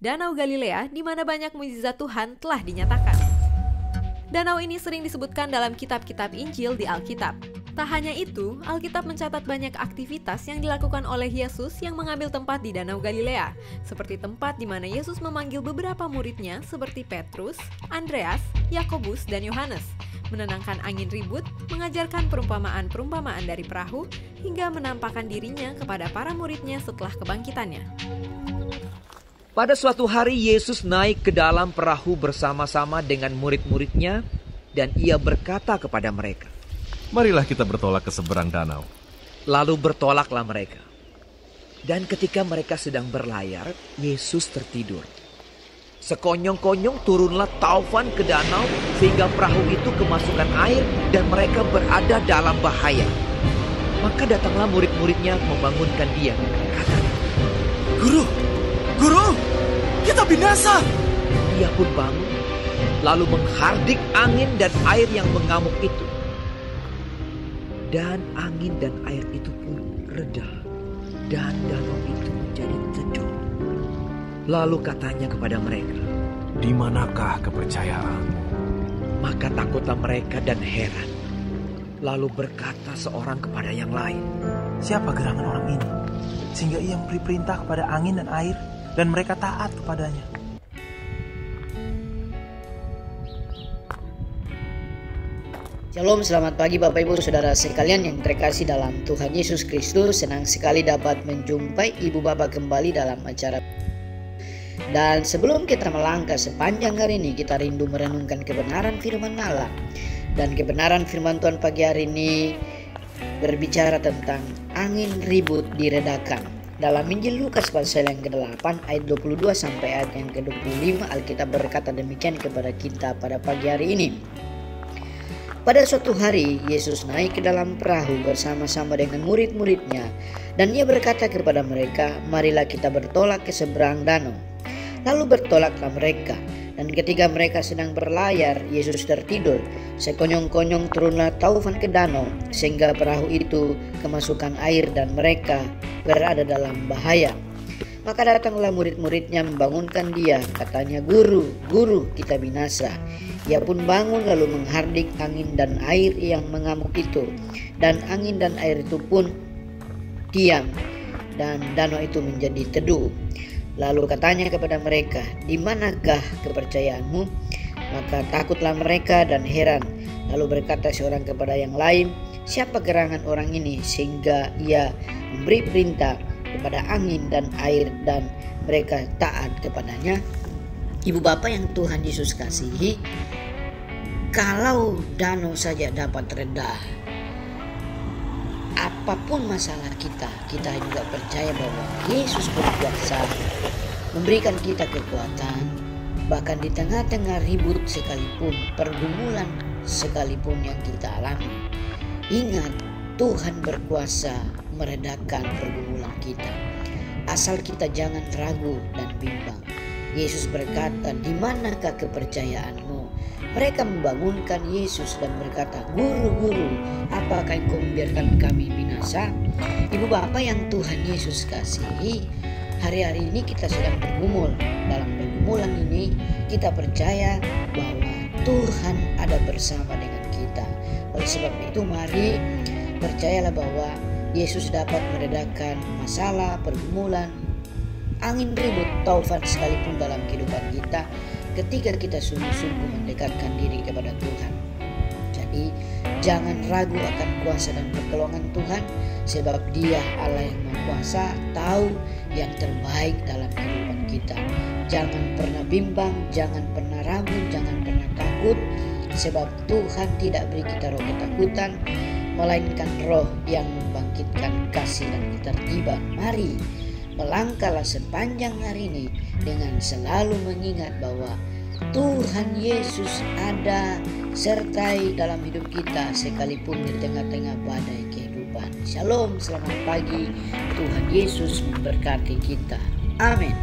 Danau Galilea di mana banyak mukjizat Tuhan telah dinyatakan. Danau ini sering disebutkan dalam kitab-kitab Injil di Alkitab. Tak hanya itu, Alkitab mencatat banyak aktivitas yang dilakukan oleh Yesus yang mengambil tempat di Danau Galilea, seperti tempat di mana Yesus memanggil beberapa muridnya seperti Petrus, Andreas, Yakobus, dan Yohanes, menenangkan angin ribut, mengajarkan perumpamaan-perumpamaan dari perahu, hingga menampakkan dirinya kepada para muridnya setelah kebangkitannya. Pada suatu hari Yesus naik ke dalam perahu bersama-sama dengan murid-muridnya dan ia berkata kepada mereka, "Marilah kita bertolak ke seberang danau." Lalu bertolaklah mereka. Dan ketika mereka sedang berlayar, Yesus tertidur. Sekonyong-konyong turunlah taufan ke danau sehingga perahu itu kemasukan air dan mereka berada dalam bahaya. Maka datanglah murid-muridnya membangunkan dia. Katanya, Guru, kita binasa. Dia pun bangun, lalu menghardik angin dan air yang mengamuk itu. Dan angin dan air itu pun reda, dan danau itu menjadi teduh. Lalu katanya kepada mereka, "Di manakah kepercayaanmu?" Maka takutlah mereka dan heran. Lalu berkata seorang kepada yang lain, Siapa gerangan orang ini? Sehingga ia memberi perintah kepada angin dan air, dan mereka taat kepadanya. Shalom, selamat pagi Bapak Ibu Saudara sekalian yang terkasih dalam Tuhan Yesus Kristus. Senang sekali dapat menjumpai Ibu Bapak kembali dalam acara. Dan sebelum kita melangkah sepanjang hari ini, kita rindu merenungkan kebenaran firman Allah. Dan kebenaran firman Tuhan pagi hari ini berbicara tentang angin ribut diredakan. Dalam Injil Lukas pasal yang ke-8 ayat 22 sampai ayat yang ke-25, Alkitab berkata demikian kepada kita pada pagi hari ini. Pada suatu hari, Yesus naik ke dalam perahu bersama-sama dengan murid-muridnya, dan ia berkata kepada mereka, "Marilah kita bertolak ke seberang danau." Lalu bertolaklah mereka, dan ketika mereka sedang berlayar, Yesus tertidur. Sekonyong-konyong turunlah taufan ke danau, sehingga perahu itu kemasukan air dan mereka berada dalam bahaya. Maka datanglah murid-muridnya membangunkan dia, katanya, Guru, kita binasa." Ia pun bangun lalu menghardik angin dan air yang mengamuk itu. Dan angin dan air itu pun diam, dan danau itu menjadi teduh. Lalu katanya kepada mereka, "Di manakah kepercayaanmu?" Maka takutlah mereka dan heran. Lalu berkata seorang kepada yang lain, "Siapa gerangan orang ini sehingga ia memberi perintah kepada angin dan air dan mereka taat kepadanya?" Ibu Bapak yang Tuhan Yesus kasihi, kalau danau saja dapat reda, apapun masalah kita juga percaya bahwa Yesus berkuasa memberikan kita kekuatan. Bahkan di tengah-tengah ribut sekalipun, pergumulan sekalipun yang kita alami, ingat Tuhan berkuasa meredakan pergumulan kita. Asal kita jangan ragu dan bimbang. Yesus berkata, "Di manakah kepercayaanmu?" Mereka membangunkan Yesus dan berkata, Guru, apakah engkau membiarkan kami binasa?" Ibu Bapak yang Tuhan Yesus kasihi, hari-hari ini kita sedang bergumul. Dalam pergumulan ini kita percaya bahwa Tuhan ada bersama dengan kita. Oleh sebab itu mari percayalah bahwa Yesus dapat meredakan masalah, pergumulan, angin ribut, taufan sekalipun dalam kehidupan kita ketika kita sungguh-sungguh mendekatkan diri kepada Tuhan. Jadi jangan ragu akan kuasa dan pertolongan Tuhan, sebab Dia Allah yang Maha Kuasa, tahu yang terbaik dalam kehidupan kita. Jangan pernah bimbang, jangan pernah ragu, jangan pernah takut, sebab Tuhan tidak beri kita roh ketakutan, melainkan roh yang membangkitkan kasih dan ketertiban. Mari melangkahlah sepanjang hari ini dengan selalu mengingat bahwa Tuhan Yesus ada sertai dalam hidup kita sekalipun di tengah-tengah badai kehidupan. Shalom, selamat pagi. Tuhan Yesus memberkati kita. Amin.